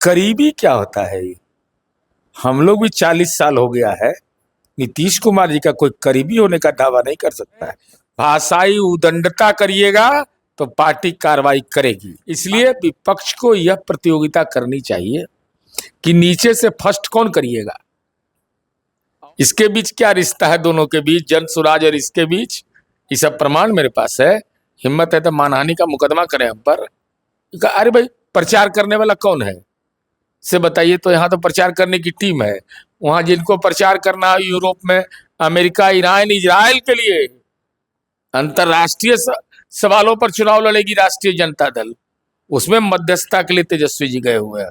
करीबी क्या होता है ये? हम लोग भी 40 साल हो गया है। नीतीश कुमार जी का कोई करीबी होने का दावा नहीं कर सकता है। भाषाई उदंडता करिएगा तो पार्टी कार्रवाई करेगी। इसलिए विपक्ष को यह प्रतियोगिता करनी चाहिए कि नीचे से फर्स्ट कौन करिएगा। इसके बीच क्या रिश्ता है, दोनों के बीच, जन सुराज और इसके बीच, ये सब प्रमाण मेरे पास है। हिम्मत है तो मानहानि का मुकदमा करें हम पर। अरे भाई, प्रचार करने वाला कौन है से बताइए तो। यहाँ तो प्रचार करने की टीम है। वहां जिनको प्रचार करना है यूरोप में, अमेरिका, ईरान, इजराइल के लिए अंतरराष्ट्रीय सवालों पर चुनाव लड़ेगी राष्ट्रीय जनता दल, उसमें मध्यस्थता के लिए तेजस्वी जी गए हुए हैं।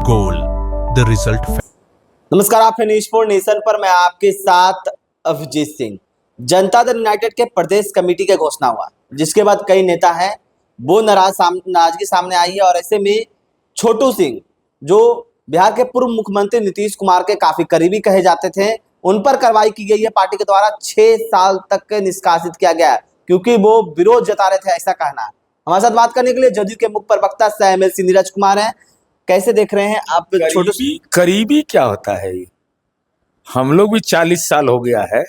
Goal the result. नमस्कार, आप हैं न्यूज़ फॉर नेशन पर। मैं आपके साथ अभिजीत सिंह। जनता दल यूनाइटेड के प्रदेश कमेटी का घोषणा हुआ, जिसके बाद कई नेता हैं वो नाराजगी सामने आई है। और ऐसे में छोटू सिंह, जो बिहार के पूर्व मुख्यमंत्री नीतीश कुमार के काफी करीबी कहे जाते थे, उन पर कार्रवाई की गई है। पार्टी के द्वारा 6 साल तक निष्कासित किया गया है, क्योंकि वो विरोध जता रहे थे, ऐसा कहना है। हमारे साथ बात करने के लिए जदयू के मुख्य प्रवक्ता सह MLC नीरज कुमार हैं। कैसे देख रहे हैं आप? करीबी क्या होता है ये? हम लोग भी 40 साल हो गया है।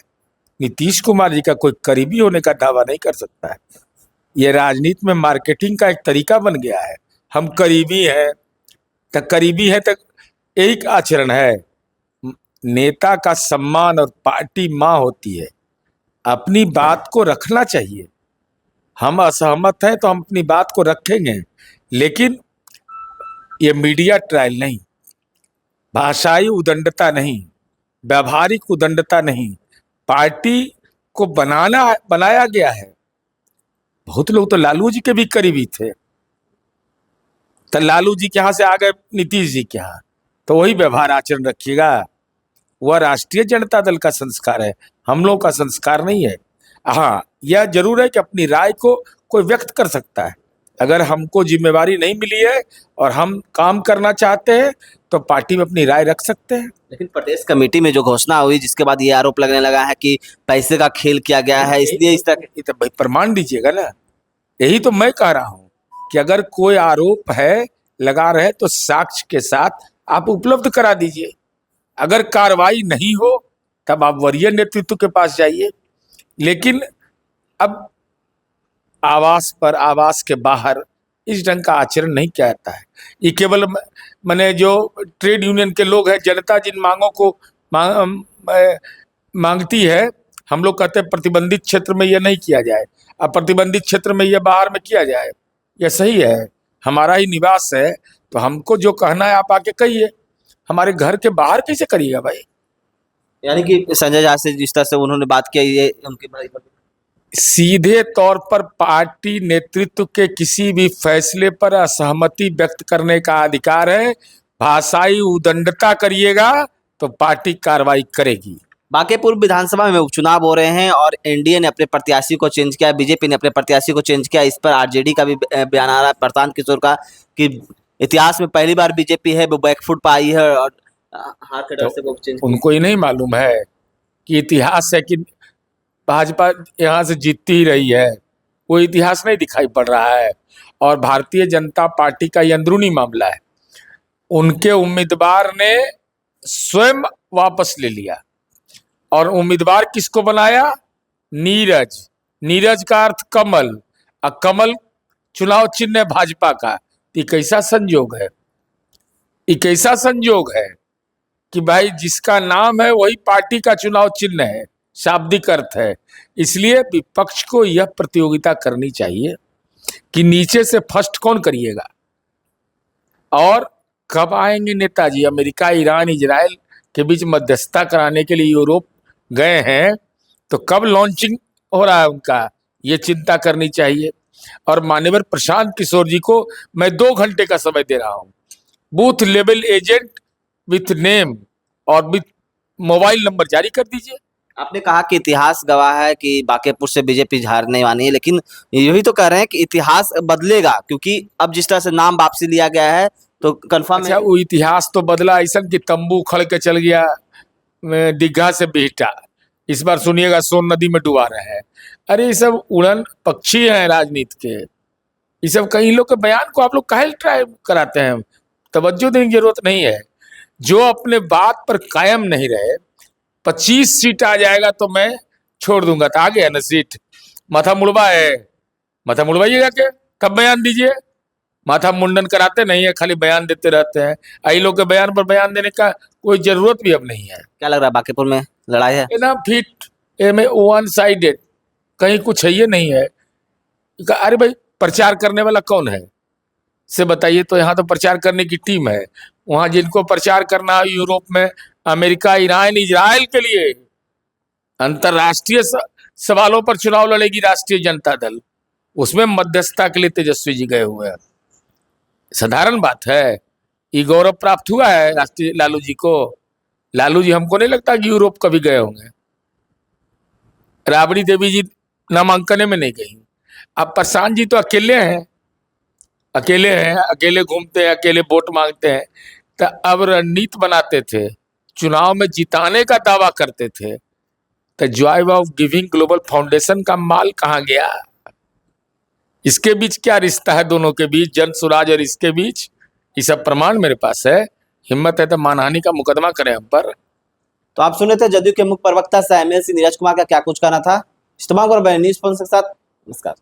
नीतीश कुमार जी का कोई करीबी होने का दावा नहीं कर सकता है। ये राजनीति में मार्केटिंग का एक तरीका बन गया है। हम करीबी हैं तो करीबी है तो एक आचरण है। नेता का सम्मान और पार्टी माँ होती है, अपनी बात को रखना चाहिए। हम असहमत हैं तो हम अपनी बात को रखेंगे, लेकिन ये मीडिया ट्रायल नहीं, भाषाई उदंडता नहीं, व्यावहारिक उदंडता नहीं। पार्टी को बनाया गया है। बहुत लोग तो लालू जी के भी करीबी थे, तो लालू जी के यहाँ से आ गए नीतीश जी के यहाँ, तो वही व्यवहार आचरण रखिएगा। वह राष्ट्रीय जनता दल का संस्कार है, हम लोग का संस्कार नहीं है। हाँ, यह जरूर है कि अपनी राय को कोई व्यक्त कर सकता है। अगर हमको जिम्मेवारी नहीं मिली है और हम काम करना चाहते हैं तो पार्टी में अपनी राय रख सकते हैं। लेकिन प्रदेश कमेटी में जो घोषणा हुई, जिसके बाद ये आरोप लगने लगा है कि पैसे का खेल किया गया है, इसलिए इस तरह तो भाई प्रमाण दीजिएगा ना। यही तो मैं कह रहा हूं कि अगर कोई आरोप है लगा रहे तो साक्ष्य के साथ आप उपलब्ध करा दीजिए। अगर कार्रवाई नहीं हो तब आप वरीय नेतृत्व के पास जाइए। लेकिन अब आवास पर, आवास के बाहर इस ढंग का आचरण नहीं किया जाता है। ये केवल मैंने जो ट्रेड यूनियन के लोग हैं, जनता जिन मांगों को मांगती है, हम लोग कहते हैं प्रतिबंधित क्षेत्र में यह नहीं किया जाए, अब प्रतिबंधित क्षेत्र में यह बाहर में किया जाए। यह सही है, हमारा ही निवास है, तो हमको जो कहना है आप आके कहिए। हमारे घर के बाहर कैसे करिएगा भाई? यानी कि संजय झा से जिस तरह से उन्होंने बात किया, ये उनकी सीधे तौर पर पार्टी नेतृत्व के किसी भी फैसले पर असहमति व्यक्त करने का अधिकार है। भाषाई उदंडता करिएगा तो पार्टी कार्रवाई करेगी। बांकेपुर विधानसभा में उपचुनाव हो रहे हैं और एनडीए ने अपने प्रत्याशी को चेंज किया, बीजेपी ने अपने प्रत्याशी को चेंज किया। इस पर आरजेडी का भी बयान आ रहा है, प्रशांत किशोर का, कि इतिहास में पहली बार बीजेपी है वो बैकफुट पर आई है और हार के डर से वो चेंज। उनको ही नहीं मालूम है कि इतिहास है कि भाजपा यहाँ से जीतती ही रही है। वो इतिहास नहीं दिखाई पड़ रहा है। और भारतीय जनता पार्टी का ये अंदरूनी मामला है। उनके उम्मीदवार ने स्वयं वापस ले लिया और उम्मीदवार किसको बनाया? नीरज। नीरज का अर्थ कमल, और कमल चुनाव चिन्ह है भाजपा का। ये कैसा संयोग है? ये कैसा संयोग है कि भाई जिसका नाम है वही पार्टी का चुनाव चिन्ह है, शाब्दिक अर्थ है। इसलिए विपक्ष को यह प्रतियोगिता करनी चाहिए कि नीचे से फर्स्ट कौन करिएगा। और कब आएंगे नेताजी? अमेरिका, ईरान, इजराइल के बीच मध्यस्थता कराने के लिए यूरोप गए हैं, तो कब लॉन्चिंग हो रहा है उनका, ये चिंता करनी चाहिए। और माननीय प्रशांत किशोर जी को मैं 2 घंटे का समय दे रहा हूं। Booth level agent with name और विथ मोबाइल नंबर जारी कर दीजिए। आपने कहा कि इतिहास गवाह है कि बांकेपुर से बीजेपी हारने वाली है, लेकिन यही तो कह रहे हैं कि इतिहास बदलेगा, क्योंकि अब जिस तरह से नाम वापसी लिया गया है तो कंफर्म है। वो इतिहास तो बदला ऐसा कि तंबू खड़ के चल गया दीघा से बिहटा। इस बार सुनिएगा सोन नदी में डुबा रहे हैं। अरे ये सब उड़न पक्षी हैं राजनीति के। ये सब कई लोग के बयान को आप लोग काहे ट्राई कराते हैं? तवज्जो देने की जरूरत नहीं है। जो अपने बात पर कायम नहीं रहे, 25 सीट आ जाएगा तो मैं छोड़ दूंगा। तो आ गया ना सीट, माथा मुड़वा है, माथा मुड़वाइएगा क्या, तब बयान दीजिए। माथा मुंडन कराते नहीं है, खाली बयान देते रहते हैं। आई लोग के बयान पर बयान देने का कोई जरूरत भी अब नहीं है। क्या लग रहा है बांकीपुर में लड़ाई है? ना फिट में वन साइडेड, कहीं कुछ है ये नहीं है। अरे भाई प्रचार करने वाला कौन है से बताइए तो। यहाँ तो प्रचार करने की टीम है। वहां जिनको प्रचार करना है यूरोप में, अमेरिका, ईरान, इजराइल के लिए अंतरराष्ट्रीय सवालों पर चुनाव लड़ेगी राष्ट्रीय जनता दल, उसमें मध्यस्थता के लिए तेजस्वी जी गए हुए हैं। साधारण बात है। ये गौरव प्राप्त हुआ है राष्ट्रीय लालू जी को। लालू जी हमको नहीं लगता कि यूरोप कभी गए होंगे। राबड़ी देवी जी नामांकन में नहीं गई। अब प्रशांत जी तो अकेले हैं, अकेले घूमते हैं, अकेले वोट मांगते हैं। तो अब रणनीति बनाते थे, चुनाव में जिताने का दावा करते थे। तो Joy of giving global foundation का माल कहाँ गया? इसके बीच क्या रिश्ता है दोनों के बीच, जन स्वराज और इसके बीच? ये सब प्रमाण मेरे पास है। हिम्मत है तो मानहानि का मुकदमा करें हम पर। तो आप सुने थे जदयू के मुख्य प्रवक्ता एमएलसी नीरज कुमार का क्या कुछ कहना था। इस्तेमाल और न्यूज़ के साथ नमस्कार।